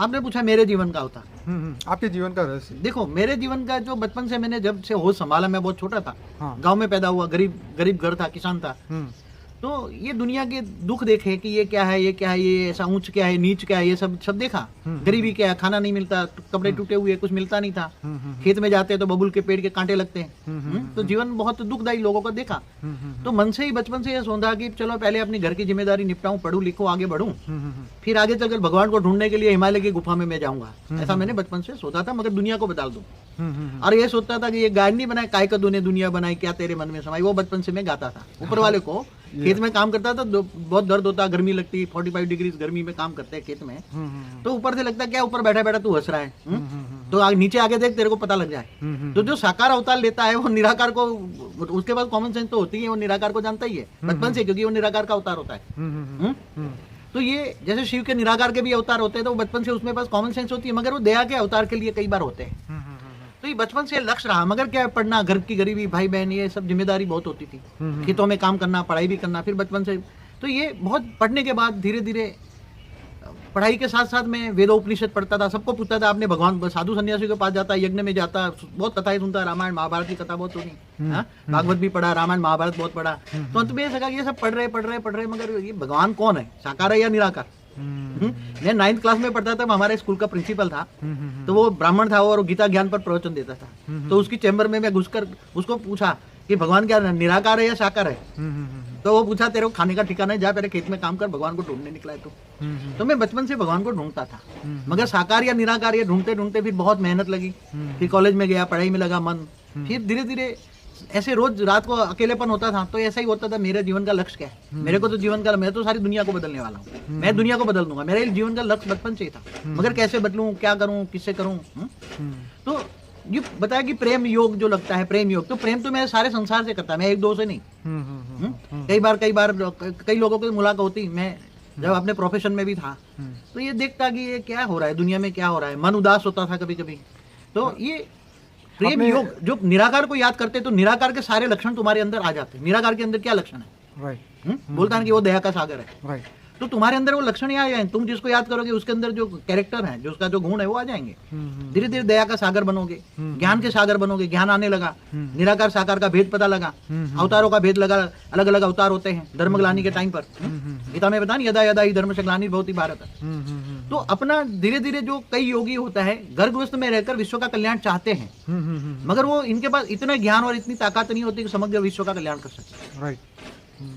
आपने पूछा मेरे जीवन का अवतार। आपके जीवन का रहस्य। देखो मेरे जीवन का जो बचपन से मैंने जब से होश संभाला, मैं बहुत छोटा था, हाँ। गांव में पैदा हुआ, गरीब घर था, किसान था। तो ये दुनिया के दुख देखे कि ये क्या है, ये क्या है, ये ऐसा ऊंच क्या है, नीच क्या है, ये सब देखा। गरीबी क्या है, खाना नहीं मिलता, कपड़े टूटे हुए, कुछ मिलता नहीं था। खेत में जाते तो बबुल के पेड़ के कांटे लगते हैं। तो जीवन बहुत दुखदायी लोगों का देखा। तो मन से ही बचपन से ये सोचा कि चलो पहले अपनी घर की जिम्मेदारी निपटाऊं, पढ़ूं लिखूं, आगे बढ़ूं, फिर आगे चलकर भगवान को ढूंढने के लिए हिमालय की गुफा में मैं जाऊंगा। ऐसा मैंने बचपन से सोचा था, मगर दुनिया को बदल दूं। और ये सोचता था कि ये गाय नहीं बनाए, काय का तूने दुनिया बनाई, क्या तेरे मन में समाई, वो बचपन से मैं गाता था ऊपर वाले को। खेत में काम करता था, बहुत दर्द होता, गर्मी लगती, 45 डिग्री गर्मी में काम करते हैं खेत में। तो ऊपर से लगता क्या ऊपर बैठा बैठा तू हंस रहा है, तो नीचे आगे देख, तेरे को पता लग जाए। तो जो साकार अवतार लेता है वो निराकार को, उसके पास कॉमन सेंस तो होती है, वो निराकार को जानता ही है बचपन से, क्योंकि वो निराकार का अवतार होता है। तो ये जैसे शिव के निराकार के भी अवतार होते हैं, तो बचपन से उसमें पास कॉमन सेंस होती है, मगर वो दया के अवतार के लिए कई बार होते हैं। तो ये बचपन से लक्ष्य रहा, मगर क्या है, पढ़ना, घर की गरीबी, भाई बहन, ये सब जिम्मेदारी बहुत होती थी। खेतों में काम करना, पढ़ाई भी करना, फिर बचपन से तो ये बहुत पढ़ने के बाद धीरे धीरे पढ़ाई के साथ साथ मैं वेदोपनिषद पढ़ता था, सबको पूछता था, आपने भगवान साधु सन्यासी के पास जाता, यज्ञ में जाता, बहुत कथाएं सुनता, रामायण महाभारत की कथा बहुत सुनी, भागवत भी पढ़ा, रामायण महाभारत बहुत पढ़ा। तो अंत में सका ये सब पढ़ रहे, मगर ये भगवान कौन है, साकार है या निराकार। मैं 9th क्लास में पढ़ता था, हमारे स्कूल का प्रिंसिपल था, तो वो ब्राह्मण था और गीता ज्ञान पर प्रवचन देता था। तो उसकी चैम्बर में मैं घुसकर उसको पूछा कि भगवान क्या निराकार है या साकार है। तो वो पूछा, तेरे को खाने का ठिकाना है, जा पहले खेत में काम कर, भगवान को ढूंढने निकला है। तो मैं बचपन से भगवान को ढूंढता था, मगर साकार या निराकार ये ढूंढते ढूंढते फिर बहुत मेहनत लगी। फिर कॉलेज में गया, पढ़ाई में लगा मन, फिर धीरे धीरे ऐसे रोज रात को अकेलेपन होता था, तो ऐसा ही होता था, मेरे जीवन का लक्ष्य क्या है। मेरे को तो जीवन का, मैं तो सारी दुनिया को बदलने वाला हूँ, मैं दुनिया को बदल दूंगा, मेरा जीवन का लक्ष्य बचपन से ही था, मगर कैसे बदलूं, क्या करूं, किससे करूं। तो ये बताया कि प्रेम योग जो लगता है, प्रेम योग, तो प्रेम तो मैं सारे संसार से करता है, मैं एक दो से नहीं। कई बार कई लोगों की मुलाकात होती, मैं जब अपने प्रोफेशन में भी था, तो ये देखता कि ये क्या हो रहा है दुनिया में, क्या हो रहा है, मन उदास होता था कभी कभी। तो ये प्रेम योग, जो निराकार को याद करते, तो निराकार के सारे लक्षण तुम्हारे अंदर आ जाते हैं। निराकार के अंदर क्या लक्षण है, बोलता है कि वो दया का सागर है, तो तुम्हारे अंदर वो लक्षण ही आ जाएंगे। तुम जिसको याद करोगे उसके अंदर जो कैरेक्टर है, जो उसका जो गुण है, वो आ जाएंगे। धीरे धीरे दया का सागर बनोगे, ज्ञान के सागर बनोगे, ज्ञान आने लगा, निराकार साकार का भेद पता लगा, अवतारों का भेद लगा, अलग अलग अवतार होते हैं धर्म ग्लानि के टाइम पर। गीता में बता, यदा यदा ही धर्म से ग्लानिर्भवति भारत। तो अपना धीरे धीरे जो कई योगी होता है, गर्भवस्थ में रहकर विश्व का कल्याण चाहते हैं, मगर वो इनके पास इतना ज्ञान और इतनी ताकत नहीं होती कि समग्र विश्व का कल्याण कर सके।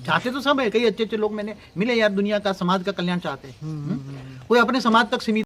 चाहते तो सब है, कई अच्छे अच्छे लोग मैंने मिले यार, दुनिया का, समाज का कल्याण चाहते हैं। कोई अपने समाज तक सीमित